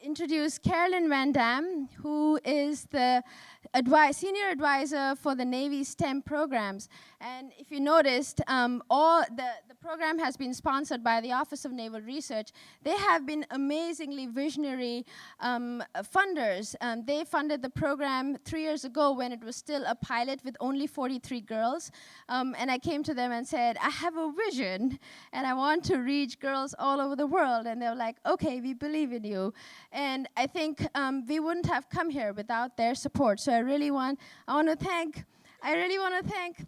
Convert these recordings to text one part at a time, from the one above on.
introduce Carolyn Van Damme, who is the senior advisor for the Navy STEM programs. And if you noticed, the program has been sponsored by the Office of Naval Research. They have been amazingly visionary funders. They funded the program 3 years ago when it was still a pilot with only 43 girls. And I came to them and said, I have a vision, and I want to reach girls all over the world. And they were like, okay, we believe in you. And I think we wouldn't have come here without their support. So I really want to thank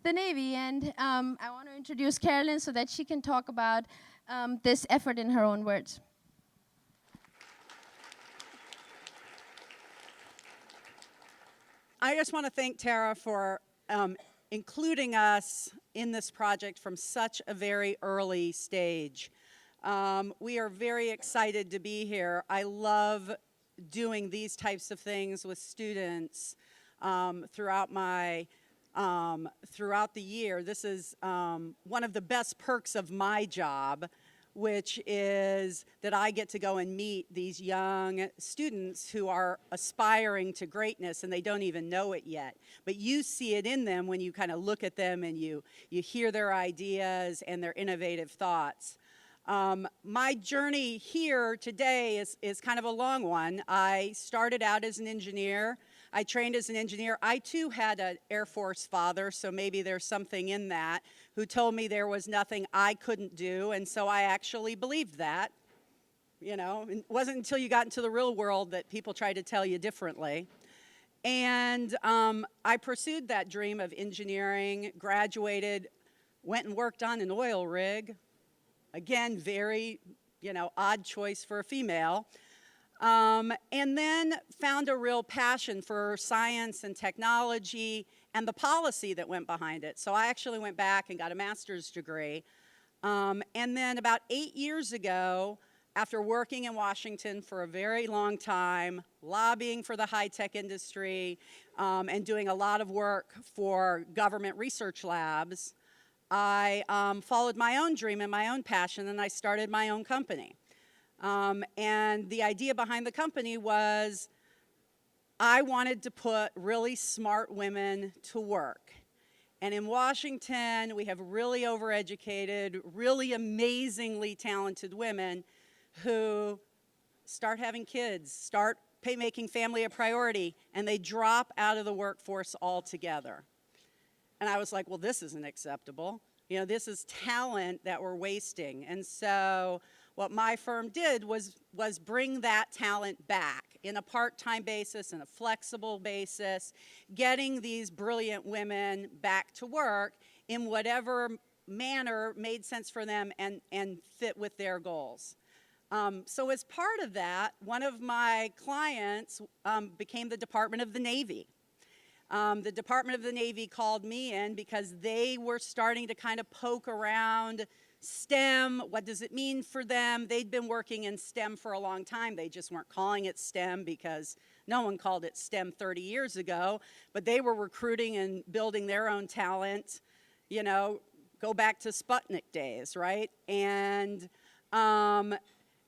the Navy, and I want to introduce Carolyn so that she can talk about this effort in her own words. I just want to thank Tara for including us in this project from such a very early stage. We are very excited to be here. I love doing these types of things with students throughout the year. This is one of the best perks of my job, which is that I get to go and meet these young students who are aspiring to greatness and they don't even know it yet. But you see it in them when you kind of look at them and you hear their ideas and their innovative thoughts. My journey here today is kind of a long one. I started out as an engineer. I trained as an engineer. I too had an Air Force father, so maybe there's something in that, who told me there was nothing I couldn't do, and so I actually believed that. You know, it wasn't until you got into the real world that people tried to tell you differently. And I pursued that dream of engineering, graduated, went and worked on an oil rig. Again, very, odd choice for a female. And then found a real passion for science and technology and the policy that went behind it. So I actually went back and got a master's degree. And then about 8 years ago, after working in Washington for a very long time, lobbying for the high-tech industry, and doing a lot of work for government research labs, I followed my own dream and my own passion, and I started my own company. And the idea behind the company was I wanted to put really smart women to work. And in Washington, we have really overeducated, really amazingly talented women who start having kids, start making family a priority, and they drop out of the workforce altogether. And I was like, well, this isn't acceptable. This is talent that we're wasting. And so what my firm did was bring that talent back in a part-time basis, in a flexible basis, getting these brilliant women back to work in whatever manner made sense for them and fit with their goals. So as part of that, one of my clients became the Department of the Navy. The Department of the Navy called me in because they were starting to kind of poke around STEM. What does it mean for them? They'd been working in STEM for a long time. They just weren't calling it STEM because no one called it STEM 30 years ago. But they were recruiting and building their own talent, go back to Sputnik days, right? And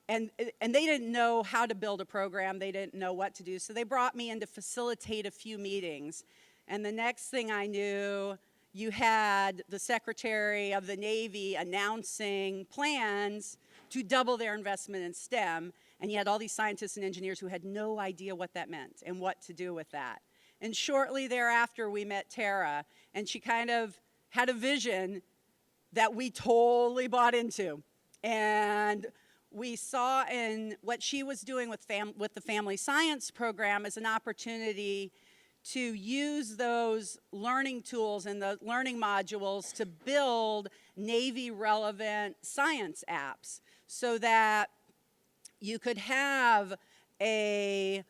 they didn't know how to build a program. They didn't know what to do. So they brought me in to facilitate a few meetings. And the next thing I knew, you had the Secretary of the Navy announcing plans to double their investment in STEM. And you had all these scientists and engineers who had no idea what that meant and what to do with that. And shortly thereafter, we met Tara. And she kind of had a vision that we totally bought into. And we saw in what she was doing with the Family Science program as an opportunity to use those learning tools and the learning modules to build Navy-relevant science apps so that you could have an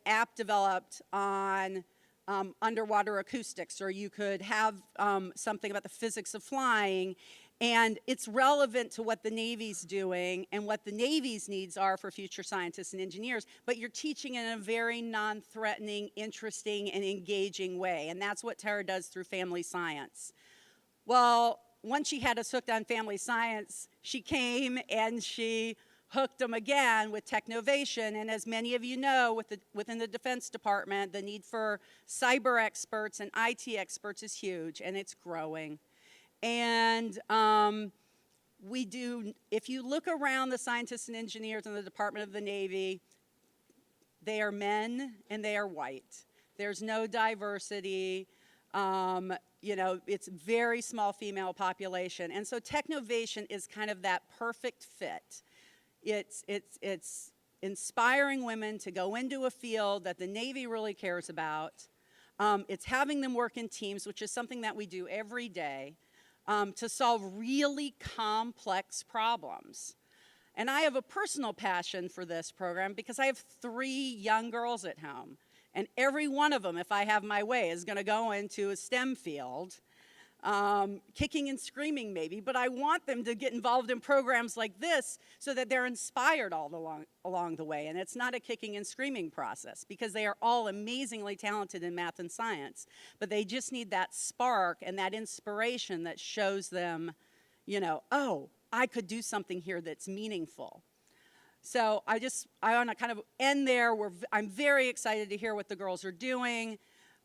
app developed on underwater acoustics, or you could have something about the physics of flying. And it's relevant to what the Navy's doing and what the Navy's needs are for future scientists and engineers, but you're teaching in a very non-threatening, interesting, and engaging way. And that's what Tara does through Family Science. Well, once she had us hooked on Family Science, she came and she hooked them again with Technovation. And as many of you know, within the Defense Department, the need for cyber experts and IT experts is huge, and it's growing. And if you look around the scientists and engineers in the Department of the Navy, they are men and they are white. There's no diversity. You know, it's very small female population. And so Technovation is kind of that perfect fit. It's inspiring women to go into a field that the Navy really cares about. It's having them work in teams, which is something that we do every day, to solve really complex problems. And I have a personal passion for this program because I have 3 young girls at home. And every one of them, if I have my way, is going to go into a STEM field, kicking and screaming maybe, but I want them to get involved in programs like this so that they're inspired all along the way. And it's not a kicking and screaming process because they are all amazingly talented in math and science, but they just need that spark and that inspiration that shows them, you know, oh, I could do something here that's meaningful. So I want to kind of end there. I'm very excited to hear what the girls are doing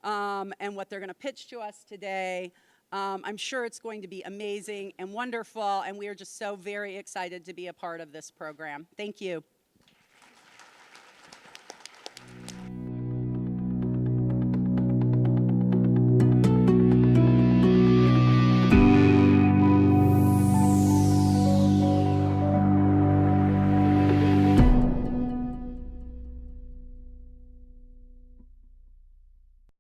and what they're going to pitch to us today. I'm sure it's going to be amazing and wonderful, and we are just so very excited to be a part of this program. Thank you.